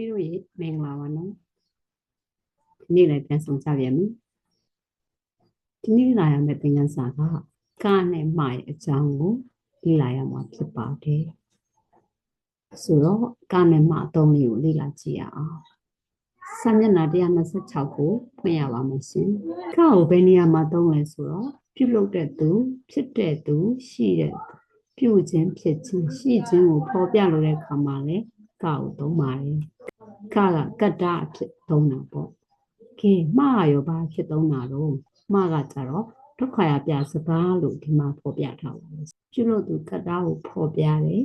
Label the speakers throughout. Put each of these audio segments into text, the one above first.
Speaker 1: ပြီးတော့မင်္ဂလာပါနော်ဒီနေ့လည်းပြန်ဆောင်ကြပြန်ပြီဒီနေ့လာရမယ့်သင်ခန်းစာကကနဲ့မရဲ့အကြောင်းကိုလေ့လာရမှာဖြစ်ပါတယ်ဆိုတော့ကနဲ့မအသုံးလေးကိုလေ့လာကြည့်ရအောင်စာမျက်နှာ126ကိုဖွင့်ရပါမယ်ရှင်ကကိုဘယ်နေရာမှာသုံးလဲဆိုတော့ပြုလုပ်တဲ့သူဖြစ်တဲ့သူရှိတဲ့ပြုခြင်းဖြစ်ခြင်းရှိခြင်းကိုဖော်ပြလိုတဲ့အခါမှာလည်းကကိုသုံးပါတယ်ကကတ္တအဖြစ်သုံးတာပေါ့ကဲမရောဘာဖြစ်သုံးတာတော့မကကြတော့ဒုက္ခရပြစကားလို့ဒီမှာဖော်ပြထားပါတယ်ပြုလို့သူကတ္တကိုဖော်ပြတယ်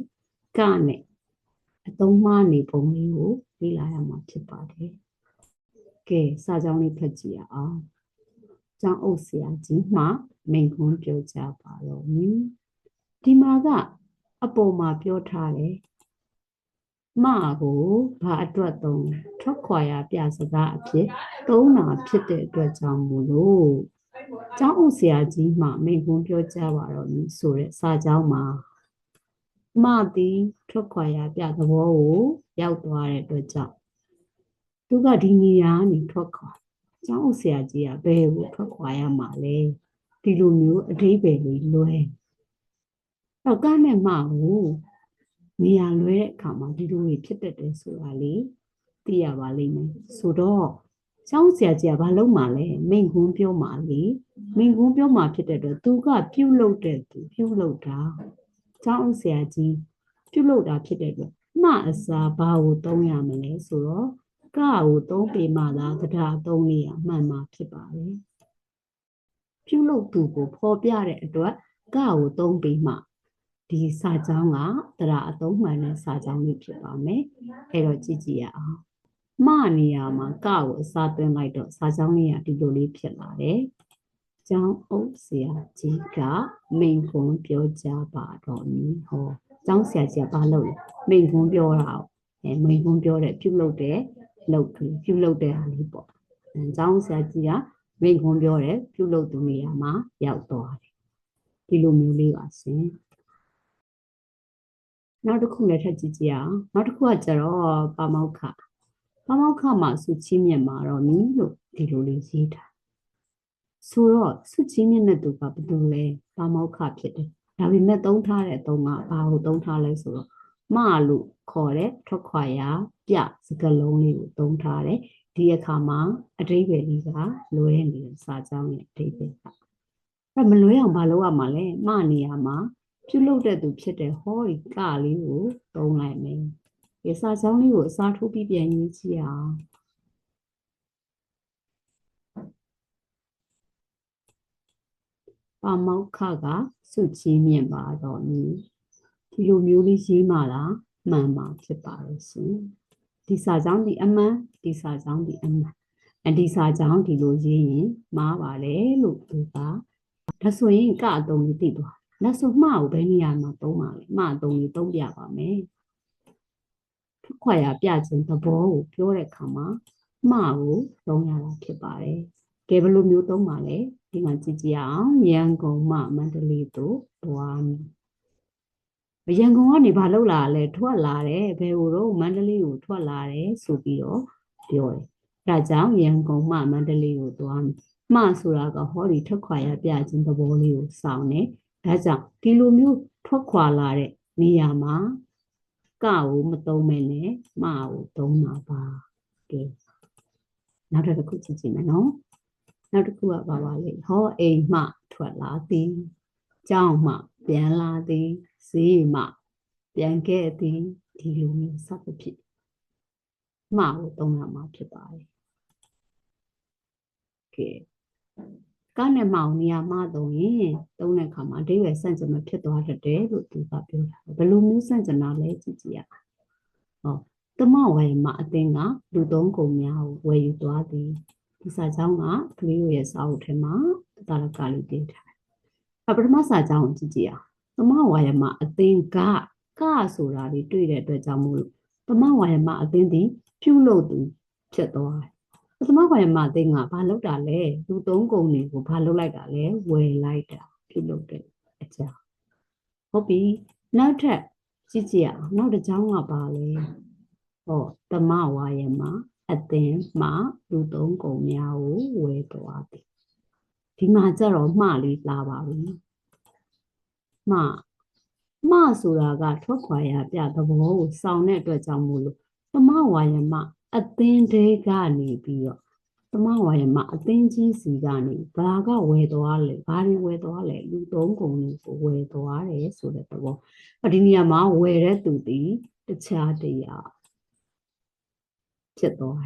Speaker 1: ကနဲ့အသုံးမနေပုံလေးကိုလေ့လာရမှာဖြစ်ပါတယ်ကဲစာကြောင်းလေးဖတ်ကြည့်ရအောင်ကျောင်းအုပ်ဆရာကြီးမှမိန့်ခွန်းပြောကြပါတော့ဒီမှာကအပေါ်မှာပြောထားတယ်မကိုဘာအတွက်သုံးထွက်ခွာရပြစကားအဖြစ်သုံးတာဖြစ်တဲ့အတွက်ကြောင့်မို့လို့ကျောင်းအုပ်ဆရာကြီးမှမိန့်ခွန်းပြောကြပါတော့ဆိုတဲ့စာကြောင်းမှာမသည်ထွက်ခွာရပြသဘောကိုရောက်သွားတဲ့အတွက်ကြောင့်သူကဒီနေရာကနေထွက်ခွာကျောင်းအုပ်ဆရာကြီးကဘယ်ကိုထွက်ခွာရမှာလဲဒီလိုမျိုးအဓိပ္ပာယ်လေးလွဲတော့ကနဲ့မကိုနေရာလွဲတဲ့အခါမှာဒီလိုတွေဖြစ်တတ်တယ်ဆိုတာလေးသိရပါလိမ့်မယ်ဆိုတော့ကျောင်းဆရာကြီးကဘာလုပ်မှာလဲမိန့်ခွန်းပြောမှာလေမိန့်ခွန်းပြောမှာဖြစ်တဲ့အတွက်သူကပြုလုပ်တဲ့သူပြုလုပ်တာကျောင်းဆရာကြီးပြုလုပ်တာဖြစ်တဲ့အတွက်မှအစားဘာကိုသုံးရမလဲဆိုတော့ကကိုသုံးပေမှလားတရားသုံးလေးရမှန်မှာဖြစ်ပါတယ်ပြုလုပ်သူကိုဖော်ပြတဲ့အတွက်ကကိုသုံးပေမှဒီစာကြောင်းကတရားအသုံးမှန်တဲ့စာကြောင်းလေးဖြစ်ပါမယ်အဲ့တော့ကြည့်ကြည့်ရအောင်မနေရာမှာကကိုအစားသွင်းလိုက်တော့စာကြောင်းလေးကဒီလိုလေးဖြစ်လာတယ်ကျောင်းအုပ်ဆရာကြီးကမိန့်ခွန်းပြောကြပါတော့ဟောကျောင်းဆရာကြီးကဘာလုပ်လဲမိန့်ခွန်းပြောတာမိန့်ခွန်းပြောတဲ့ပြုလုပ်တဲ့လုပ်ပြုလုပ်တဲ့ဟာလေးပေါ့ကျောင်းဆရာကြီးကမိန့်ခွန်းပြောတဲ့ပြုလုပ်သူနေရာမှာရောက်သွားတယ်ဒီလိုမျိုးလေးပါရှင်နောက်တစ်ခုလည်းထပ်ကြည့်ကြည့်အောင်နောက်တစ်ခုကကျတော့ပါမောက္ခမှာစုချီးမြတ်မှာတော့နီးလို့ဒီလိုလေးရေးထားဆိုတော့စုချီးမြတ်တဲ့သူကဘယ်သူလဲပါမောက္ခဖြစ်တယ်ဒါပေမဲ့သုံးထားတဲ့သုံးကဘာကိုသုံးထားလဲဆိုတော့မလို့ခေါ်တဲ့ထွက်ခွာရာပြစကားလုံးလေးကိုသုံးထားတယ်ဒီအခါမှာအဓိပ္ပာယ်ကြီးကလွဲနေတဲ့စာကြောင်းရဲ့အဓိပ္ပာယ်ကအဲ့မလွဲအောင်ဘာလုပ်ရမှာလဲမနေရာမှာပြုလုပ်တဲ့သူဖြစ်တဲ့ဟောဒီကလေးကိုသုံးလိုက်မယ်ဒီစာကြောင်းလေးကိုအစားထိုးပြီးပြန်ရေးကြည့်အောင်ပါမောက္ခကစုချီးမြင့်ပါတော့နီးဒီလိုမျိုးလေးရေးမှလားမှန်မှာဖြစ်ပါလို့ရှင်ဒီစာကြောင်းဒီအမှန်ဒီစာကြောင်းဒီအမှန်ဒီစာကြောင်းဒီလိုရေးရင်မှားပါတယ်လို့သူကဒါဆိုရင်ကအတုံးလေးသိသွားလက်ဆိုမှားကိုဘယ်နေရာမှာသုံးပါလဲမှားအတုံးလေးသုံးပြပါမယ်ထွက်ခွာရပြခြင်းသဘောကိုပြောတဲ့အခါမှာမှားကိုသုံးရတာဖြစ်ပါတယ်ကဲဘယ်လိုမျိုးသုံးပါလဲဒီမှာကြည့်ကြည့်အောင်ရန်ကုန်မှမန္တလေးသို့သွားမယ်ရန်ကုန်ကနေဘာလုပ်လာလဲထွက်လာတယ်ဘယ်ကိုတော့မန္တလေးကိုထွက်လာတယ်ဆိုပြီးတော့ပြောတယ်ဒါကြောင့်ရန်ကုန်မှမန္တလေးကိုသွားမယ်မှဆိုတာကဟောဒီထွက်ခွာရပြခြင်းသဘောလေးကိုစောင့်တယ်ဒါကြောင့်ဒီလိုမျိုးထွက်ခွာလာတဲ့နေရာမှာကကိုမသုံးမဲနဲ့မကိုသုံးတာပါကဲနောက်တစ်ခုကြည့်ကြည့်မယ်နော်နောက်တစ်ခုကပါပါလေဟောအိမ်မှထွက်လာသည်ကျောင်းမှပြန်လာသည်ဈေးမှပြန်ခဲ့သည်ဒီလိုမျိုးစသဖြင့်မှကိုသုံးရမှာဖြစ်ပါတယ်ကဲကနဲ့မောင်နေရာမှသုံးရင်သုံးတဲ့အခါမှာအဓိပ္ပာယ်ဆန့်ကျင်မှုဖြစ်သွားတတ်တယ်လို့သူကပြောတာဘယ်လိုမျိုးဆန့်ကျင်တာလဲကြည့်ကြည့်ရအောင်သမဝယ်မှာအသင်ကလူသုံးကုန်များကိုဝယ်ယူသွားသည်ဒီစာကြောင်းကကလေးတို့ရဲ့စာအုပ်ထဲမှာတာလကလေးတင်ထားတယ်ပထမစာကြောင်းကိုကြည့်ကြည့်အောင်သမဝါယမအသင်ကဆိုတာလေးတွေ့တဲ့အတွက်ကြောင့်မို့လို့သမဝါယမအသင်သည်ပြုလုပ်သူဖြစ်သွားတယ်သမဝါယမအသင်ကဘာလုပ်တာလဲလူသုံးကုန်တွေကိုဘာလုပ်လိုက်တာလဲဝယ်လိုက်တာပြုလုပ်တဲ့အကြောင်းဟုတ်ပြီနောက်ထပ်ကြည့်ကြည့်အောင်နောက်တစ်ကြောင်းကပါလဲ တမဝါယမအသင်းမှလူသုံးကုန်များကိုဝယ်သွားသည်ဒီမှာကျတော့မှလေးလာပါပြီမှဆိုတာကထွက်ခွာရပြသဘောကိုစောင့်တဲ့အတွက်ကြောင့်မို့လို့တမဝါယမအသင်းတွေကနေပြီးတော့တမဝါယမအသင်းကြီးစီကနေဘာကဝယ်သွားလဲဘာတွေဝယ်သွားလဲလူသုံးကုန်ကိုဝယ်သွားတယ်ဆိုတဲ့သဘောဒီနေရာမှာဝယ်တဲ့သူဒီတခြားတရားဖြစ်သွား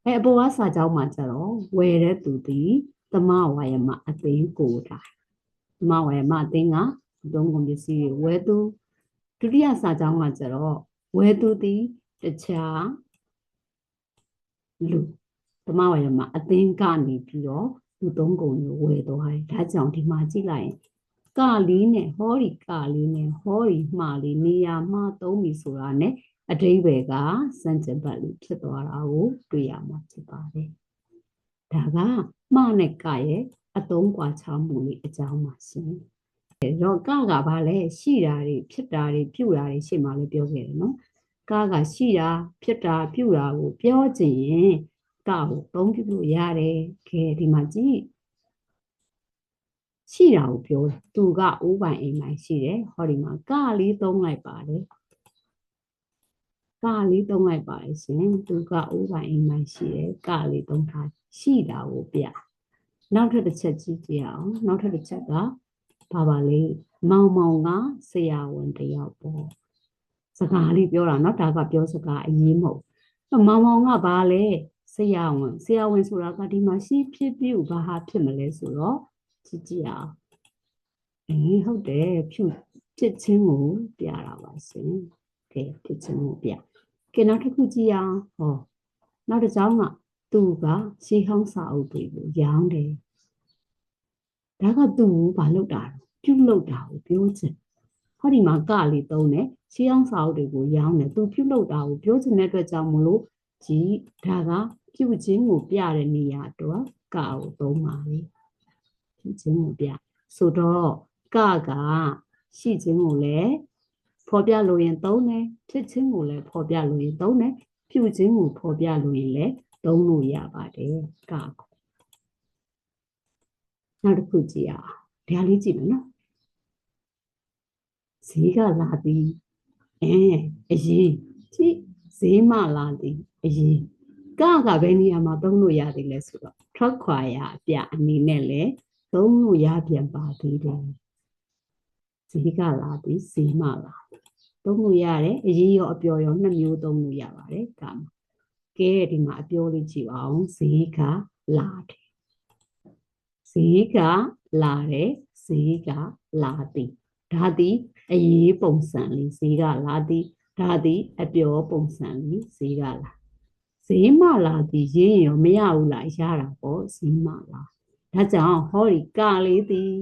Speaker 1: တယ်အပေါ်ကစာကြောင်းမှာကျတော့ဝယ်တဲ့သူဒီတမဝါယမအသင်းကိုတာတမဝါယမအသင်းကသုံးကုန်ပစ္စည်းတွေဝယ်သူဒုတိယစာကြောင်းကကျတော့ဝယ်သူဒီတခြားလူတမဝါယမအသင်းကနေပြီးတော့လူသုံးကုန်ကိုဝယ်သွားတယ်ဒါကြောင့်ဒီမှာကြည့်လိုက်ရင်ကလေးနဲ့ဟောဒီကလေးနဲ့ဟောဒီမှာလေးနေရာမှာသုံးပြီဆိုတာနဲ့အဓိပ္ပာယ်ကစံကျင်ဘတ်လို့ဖြစ်သွားတာကိုတွေ့ရမှာဖြစ်ပါတယ်ဒါကမှနဲ့ကရဲ့အသုံးကွာခြားမှုလေးအကြောင်းပါရှင်တော့ကဘာလဲရှိတာတွေဖြစ်တာတွေပြုတာတွေရှေ့မှာလည်းပြောခဲ့တယ်နော်ကရှိတာဖြစ်တာပြုတာကိုပြောချင်ရင်ကိုသုံးပြုလို့ရတယ်ခဲဒီမှာကြည့်ရှိတာကိုပြောတယ်သူကအိုးပိုင်အိမ်ပိုင်ရှိတယ်ဟောဒီမှာကလေးသုံးလိုက်ပါတယ်ကလေးသုံးလိုက်ပါတယ်ရှင်သူကအိုးပိုင်အိမ်ပိုင်ရှိတယ်ကလေးသုံးထားရှိတာကိုပြနောက်ထပ်တစ်ချက်ကြည့်ကြအောင်နောက်ထပ်တစ်ချက်ကဘာပါလဲမောင်မောင်ကဆရာဝန်တယောက်ပေါ့စကားလေးပြောတာเนาะဒါကပြောစကားအရေးမဟုတ်မောင်မောင်ကဘာလဲဆရာဝန်ဆိုတာကဒီမှာရှိဖြစ်ပြုဘာဟာဖြစ်မလဲဆိုတော့ကြည့်ကြအောင်ဟုတ်တယ်ဖြစ်ချင်းကိုပြတာပါရှင်ကဲဖြစ်ချင်းကိုပြကဲနောက်တစ်ခုကြည့်အောင်နောက်တစ်ကြောင်းကသူကရှေးဟောင်းစာအုပ်တွေကိုရောင်းတယ်ဒါကသူဘာလုပ်တာပြုလုပ်တာကိုပြောချင်ဟောဒီမှာကလေးသုံးတယ်ရှေးဟောင်းစာအုပ်တွေကိုရောင်းတယ်သူပြုလုပ်တာကိုပြောချင်တဲ့အတွက်ကြောင့်မလို့ကြည်ဒါကပြုခြင်းကိုပြတဲ့နေရာတော့ကကိုသုံးပါလေပြုခြင်းကိုပြဆိုတော့ကရှိခြင်းကိုလည်းဖော်ပြလို့ရင်သုံးတယ်ဖြစ်ခြင်းကိုလည်းဖော်ပြလို့ရင်သုံးတယ်ပြုခြင်းကိုဖော်ပြလို့ရင်လည်းသုံးလို့ရပါတယ်ကနောက်တစ်ခုကြည့်အောင်ဒါလေးကြည့်မယ်နော်ဈေးကလာသည်အရေးကြည့်ဈေးမှလာသည်အရေးကဘယ်နေရာမှာသုံးလို့ရသေးလဲဆိုတော့ထွက်ခွာရအပြအနေနဲ့လည်းသုံးလို့ရပြန်ပါသေးတယ်ဈေးကလာသည်ဈေးမှလာသုံးလို့ရတယ်အရေးရောအပျော်ရောနှစ်မျိုးသုံးလို့ရပါတယ်ကမှာကဲဒီမှာအပျော်လေးကြည့်အောင်ဈေးကလာတယ်ဈေးကလာတယ်ဈေးကလာသည်ဒါသည်အရေးပုံစံလေးဈေးကလာသည်ဒါသည်အပျော်ပုံစံလေးဈေးကလာဈေးမှလာသည်ရင်းရောမရဘူးလားရတာပေါ့ဈေးမှလာဒါကြောင့်ဟောဒီကလေးသည်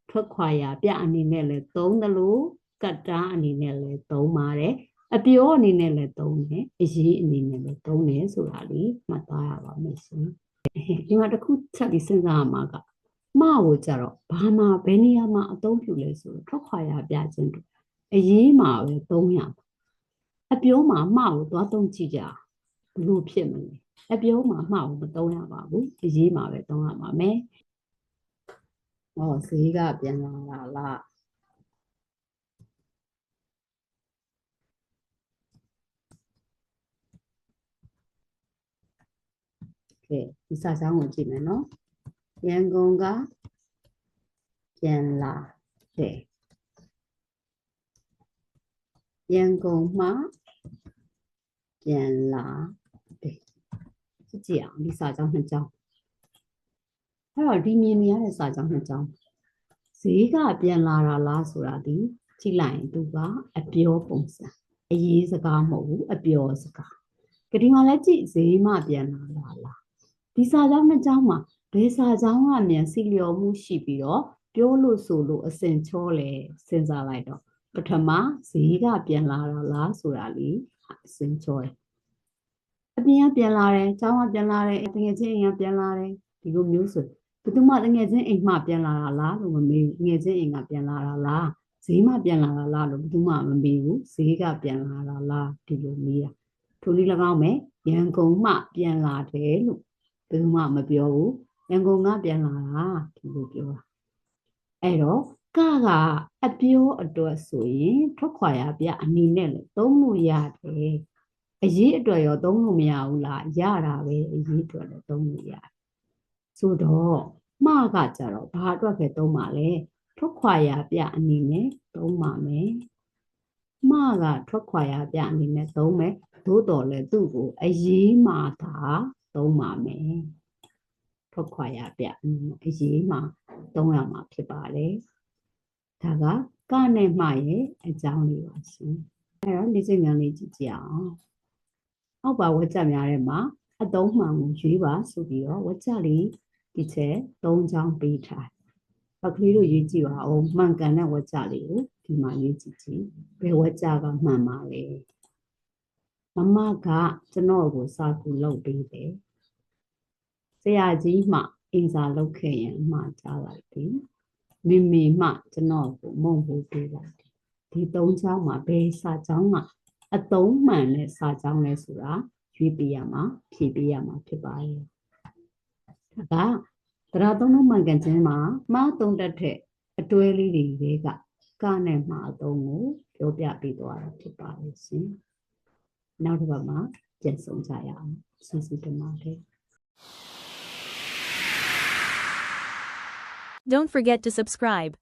Speaker 1: ထွက်ခွာရပြအနေနဲ့လည်းသုံးတယ်လို့ကတ္တာအနေနဲ့လည်းသုံးပါတယ်အပျော်အနေနဲ့လည်းသုံးတယ်အရေးအနေနဲ့လည်းသုံးတယ်ဆိုတာလေးမှတ်သားရပါမယ်ရှင်ဒီမှာတစ်ခုချက်ပြီးစဉ်းစားရမှာကမှကိုကြတော့ဘာမှဘယ်နေရာမှာအသုံးပြုလဲဆိုတော့ထွက်ခွာရပြခြင်းတို့အရေးမှာပဲသုံးရမှာအပြောမှာမှကိုသွားသုံးကြည့်ကြဘလို့ဖြစ်မလဲအပြောမှာမှကိုမသုံးရပါဘူးအရေးမှာပဲသုံးရပါမယ်ဈေးကပြန်လာတာလားကဲဒီစာကြောင်းကိုကြည့်မယ်နော်ရန်ကုန်ကပြန်လာတယ်ရန်ကုန်မှာပြန်လာတယ်ကြည့်အောင်ဒီစာကြောင်းနှစ်ကြောင်းအဲ့တော့ဒီမြင်နေရတဲ့စာကြောင်းနှစ်ကြောင်းဈေးကပြန်လာတာလားဆိုတာဒီကြည့်လိုက်ရင်သူကအပျော်ပုံစံအရေးစကားမဟုတ်ဘူးအပျော်စကားဒီမှာလည်းကြည့်ဈေးမှပြန်လာတာလားဒီစာကြောင်းနှစ်ကြောင်းမှာဘယ်စာကြောင်းကမြန်စီလျော်မှုရှိပြီးတော့ပြောလို့ဆိုလို့အစင်ချောလဲစဉ်းစားလိုက်တော့ပထမဈေးကပြန်လာတာလားဆိုတာလေးအစင်ချောတယ်အပြင်ကပြန်လာတယ်ကျောင်းကပြန်လာတယ်တကယ်ချင်းအိမ်ကပြန်လာတယ်ဒီလိုမျိုးဆိုဘယ်သူမှတကယ်ချင်းအိမ်မှပြန်လာတာလားလို့မမေးဘူးငယ်ချင်းအိမ်ကပြန်လာတာလားဈေးမှပြန်လာတာလားလို့ဘယ်သူမှမမေးဘူးဈေးကပြန်လာတာလားဒီလိုမေးတာထ ထိုနည်း၎င်းမယ်ရန်ကုန်မှပြန်လာတယ်လို့ဘယ်သူမှမပြောဘူးရန်ကုန်ကပြန်လာတာဒီလိုပြောတာအဲ့တော့ကအပြောအတွက်ဆိုရင်ထွက်ခွာရပြအနေနဲ့လည်းသုံးလို့ရတယ်အရေးအတွက်ရောသုံးလို့မရဘူးလားရတာပဲအရေးအတွက်လည်းသုံးလို့ရတယ်ဆိုတော့မှကကြတော့ဘာအတွက်ပဲသုံးပါလဲထွက်ခွာရပြအနေနဲ့သုံးပါမယ်မှကထွက်ခွာရပြအနေနဲ့သုံးမယ်သို့တော်လည်းသူ့ကိုအရေးမှသာသုံးပါမယ်ထွက်ခွာရပြအရေးမှသုံးရမှာဖြစ်ပါတယ်ဒါကနဲ့မှရဲ့အကြောင်းလေးပါရှင်အဲ့တော့ဒီစိတ်ဉာဏ်လေးကြည့်ကြအောင်အောက်ပါဝါကျများထဲမှာအသုံးမှန်ကိုရွေးပါဆိုပြီးတော့ဝါကျလေးဒီချက်၃ချောင်းပေးထား။ကလေးတို့ရွေးကြည့်ပါဦးမှန်ကန်တဲ့ဝါကျလေးကိုဒီမှာရွေးကြည့်ကြည့်ဘယ်ဝါကျကမှန်ပါလဲ။မမကကျွန်တော်ကိုစာကူလုပ်ပေးတယ်။ဆရာကြီးမှအင်စာလုပ်ခဲ့ရင်မှကြားလိုက်ပြီ။မိမိမှကျွန်တော်ကိုမုံဖို့ပေးလိုက်တယ်။ဒီ၃ချောင်းမှာဘယ်စာချောင်းကအသုံးမှန်တဲ့စာချောင်းလဲဆိုတာရွေးပေးရမှာဖြည့်ပေးရမှာဖြစ်ပါတယ်။ဒါကတရားသုံးလုံးမှန်ကန်ခြင်းမှာမှားသုံးတတ်တဲ့အတွဲလေးတွေကနဲ့မှာအသုံးကိုပြောပြပေးသွားတာဖြစ်ပါလိမ့်ရှင်။နောက်တစ်ပတ်မှာပြန်ဆောင်ကြရအောင်။ကျေးဇူးတင်ပါတယ်
Speaker 2: Don't forget to subscribe.